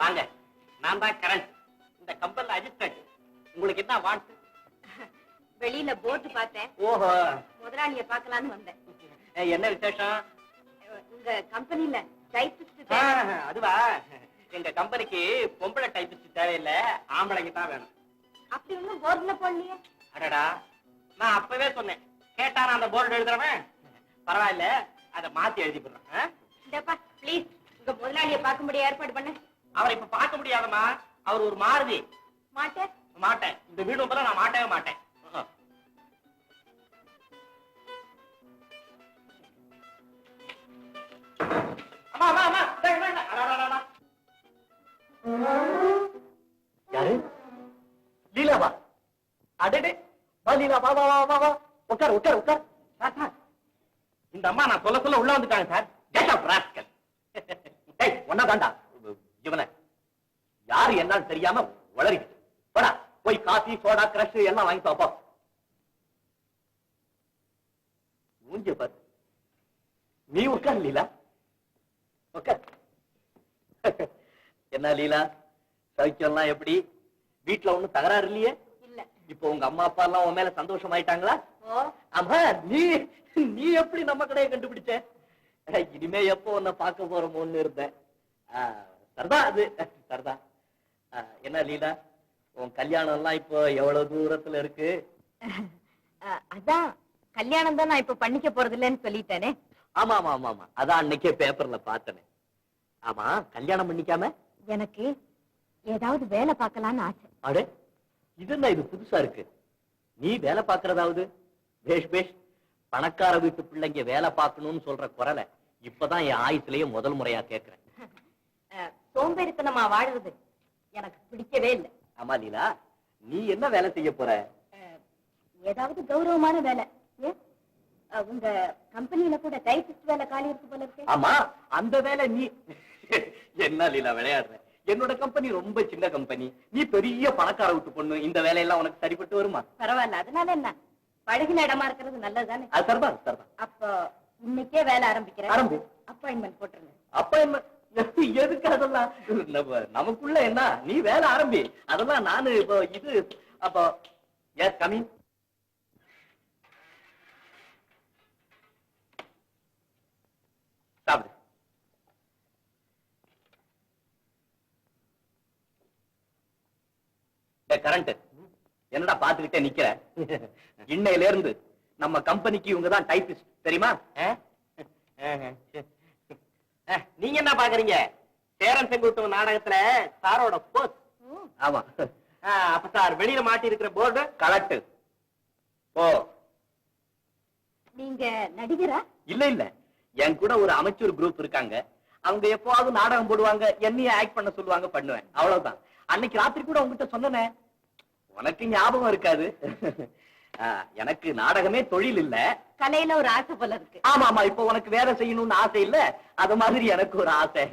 வாங்க, நான் தான் கரண்ட். இந்த கம்பெனில அசிஸ்டன்ட். உங்களுக்கு என்ன வாண்ட்? வெளியில போர்டு பார்த்தேன். ஓஹோ, முதலாளிய பார்க்கலான்னு வந்தேன். என்ன விசேஷம்? உங்க கம்பெனில டைப்பிஸ்ட் அதுவா? எங்க கம்பெனிக்கு பொம்பளை டைப்பிஸ்ட் தேவையில்லை, ஆம்பளைங்க தான் வேணும். அப்படி ஒண்ணும் போர்டுல போடலையே. அடடா, நான் அப்பவே சொன்னேன். கேட்டா நான் அந்த போர்டு எழுதுறவன். பரவாயில்ல, அதை மாத்தி எழுதி போடுறேன். இந்தப்பா ப்ளீஸ், உங்க முதலாளிய பார்க்கும்படி ஏற்பாடு பண்ணு. அவரை இப்ப பார்க்க முடியாதம்மா, அவர் ஒரு மாறுதி. மாட்டேன் மாட்டேன், இந்த வீடு போல நான் மாட்டவே மாட்டேன். அம்மா அம்மா அம்மா, யாரு? லீலாவா? அடடே, வா லீலா, வா வா வா வா வா, உட்கார் உட்கார் உட்கார். இந்த அம்மா நான் சொல்ல சொல்ல உள்ள வந்துட்டாங்க சார். Get up rascal. டேய், ஒண்ணாதான்டா இவனை. யாரு என்னன்னு தெரியாம வளரிக்கிட்டு. போடா, போய் காபி சோடா கிரஷ் எல்லாம் வாங்கி பாப்போம். மூஞ்ச பாரு. நீ உட்கார் லீலா, உட்கார். என்ன லீலா, சௌக்கியம்லாம் எப்படி? வீட்டுல ஒண்ணும் தகராறு இல்லையே? இல்ல. இப்போ உங்க அம்மா அப்பா எல்லாம் உன் மேல சந்தோஷமாயிட்டாங்களா? ஆமா, நீ நீ எப்படி நம்ம கடையை கண்டுபிடிச்ச? இனிமே எப்போ உன்னை பார்க்க போறோமோன்னு இருந்தேன். சரதா, அது சரதா. என்ன லீலா, உன் கல்யாணம் எல்லாம் இப்போ எவ்வளவு தூரத்துல இருக்கு? அதான் கல்யாணம் தான் நான் இப்ப பண்ணிக்க போறது இல்லைன்னு சொல்லிட்டேனே. ஆமா ஆமா ஆமா ஆமா, அதான் அன்னைக்கே பேப்பர்ல பார்த்தனே. ஆமா, கல்யாணம் பண்ணிக்காம எனக்கு ஏதாவது வேலை பார்க்கலான்னு ஆசை. அடே, இது என்ன இது புதுசா இருக்கு? நீ வேலை பார்க்கறதாவது? பேஷ் பேஷ். பணக்கார வீட்டு பிள்ளைங்க வேலை பார்க்கணும்னு சொல்ற குரலை இப்பதான் என் ஆயுசுலயே முதல் முறையா கேட்கிறேன். சோம்பேறித்தனமா வாழுறது எனக்கு பிடிக்கவே இல்லை. ஆமா லீலா, நீ என்ன வேலை செய்ய போற? ஏதாவது கௌரவமான வேலை. உங்க கம்பெனியில கூட டைப்பிஸ்ட் வேலை காலி இருக்கு போல இருக்கு. ஆமா, அந்த வேலை நீ என்ன லீலா விளையாடுற? என்னோட கம்பெனி ரொம்ப சின்ன கம்பெனி, நீ பெரிய பணக்கார விட்டு பொண்ணு, இந்த வேலையெல்லாம் உனக்கு சரிப்பட்டு வருமா? பரவாயில்ல, அதனால என்ன, பழகின இடமா இருக்கிறது நல்லதுதானே. அது சரிதான் சரிதான். அப்போ இன்னைக்கே வேலை ஆரம்பிக்கிறேன். ஆரம்பி. அப்பாயின்மெண்ட் போட்டுருங்க. அப்பாயின்மெண்ட் எதுக்கு? அதெல்லாம் நமக்குள்ள என்ன, நீ வேலை ஆரம்பி. அதெல்லாம் நானு இப்போ இது அப்போ எஸ் கமிங். சாப்பிடு. கரண்ட் என்னடா பாத்துக்கிட்டே நிக்கிற? இன்னையில இருந்து நம்ம கம்பெனிக்கு இவங்க தான் டைப்பிஸ்ட், தெரியுமா? நீங்க என்ன பாக்குறீங்க? சேரன் செங்குட்டு நாடகத்துல சாரோட போஸ். ஆமா. அப்ப சார் வெளியில மாட்டி இருக்கிற போர்டு கலெக்ட். ஓ, நீங்க நடிகரா? இல்ல இல்ல, என் கூட ஒரு அமைச்சர் குரூப் இருக்காங்க. அவங்க எப்பவாவது நாடகம் போடுவாங்க, என்னைய ஆக்ட் பண்ண சொல்லுவாங்க, பண்ணுவேன், அவ்வளவுதான். அன்னைக்கு ராத்திரி கூட உங்ககிட்ட சொன்னேன், உனக்கு ஞாபகம் இருக்காது. எனக்கு நாடகமே தொழில் இல்ல, கலையில ஒரு ஆசை போல இருக்கு. ஆமா ஆமா, இப்ப உனக்கு வேலை செய்யணும்னு ஆசை இல்ல, அது மாதிரி எனக்கு ஒரு ஆசை.